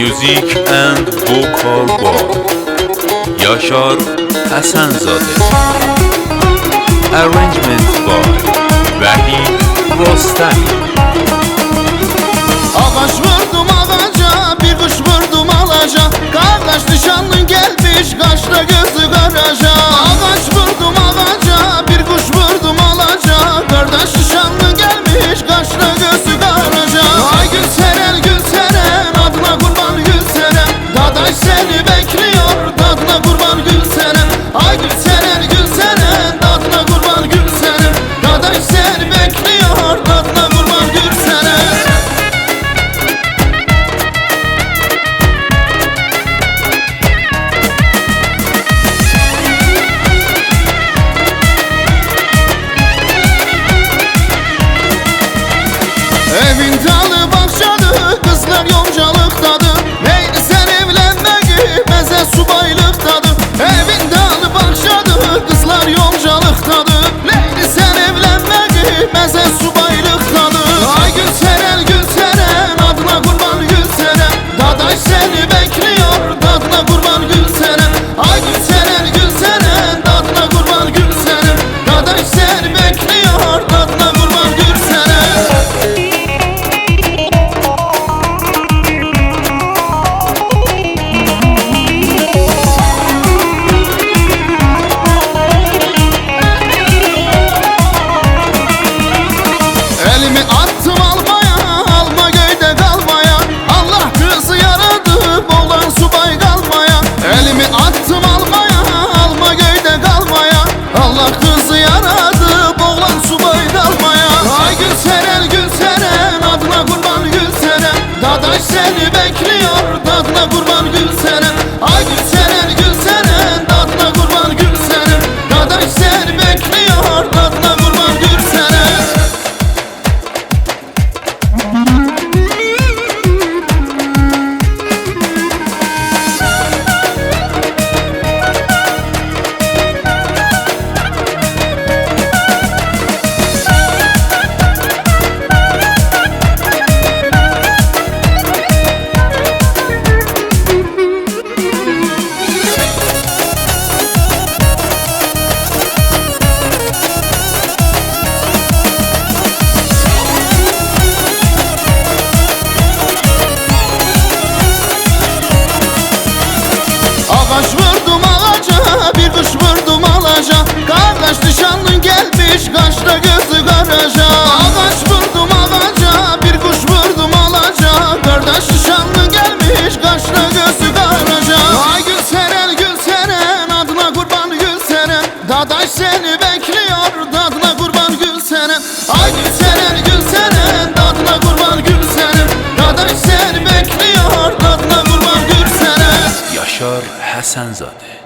Music and Vocal by Yaşar Həsənzadə. Arrangement by Vahid Rostami. Ağaç vurdum ağaca, bir kuş vurdum alaca. Kardeş nişanlın gelmiş, kaşla gözü karaca. Ağaç vurdum ağaca, bir kuş vurdum alaca. Kardeş nişanlın gelmiş, kaşla gözü karaca. Ay Gülseren Gülseren, adına kurban Gülseren. Dadaş seni bekliyor, tadına kurban Gülseren. Ay Gülseren Gülseren, tadına kurban Gülseren. Dadaş seni bekliyor, tadına kurban Gülseren. Evin dalı bahçalı, kızlar yoncalıktadır. Neydi sen evlenmeyi, meze subaylıktadır. Evin dalı bahçalı, kızlar yoncalıktadır. Neydi sen evlenmeyi, meze subaylıktadır. Ay Gülseren Gülseren, adına kurban Gülseren. Dadaş seni bekliyor, tadına kurban Gülseren. Ay Gülseren Gülseren, tadına kurban Gülseren. Dadaş seni bekliyor, tadına kurban Gülseren. Elimi attım almaya, alma göyde kalmaya. Allah kızı yaradı, boğulan subay kalmaya. Elimi attım almaya, alma göyde kalmaya. Allah kızı yaradı, boğulan subay kalmaya. Ay Gülseren Gülseren, adına kurban Gülseren. Dadaş seni bekliyor, tadına kurban Gülseren. Ay Gülseren Gülseren, tadına kurban Gülseren. Dadaş seni bekliyor, tadına kurban Gülseren. Ağaç vurdum ağaca, bir kuş vurdum alaca. Kardeş nişanlın gelmiş, kaşla gözü karaca. Ağaç vurdum ağaca, bir kuş vurdum alaca. Kardeş nişanlın gelmiş, kaşla gözü karaca. Ay Gülseren Gülseren, adına kurban Gülseren. Dadaş seni bekliyor, tadına kurban Gülseren. Ay Gülseren Gülseren, tadına kurban Gülseren. Dadaş seni bekliyor, tadına kurban Gülseren. Yaşar Həsənzadə.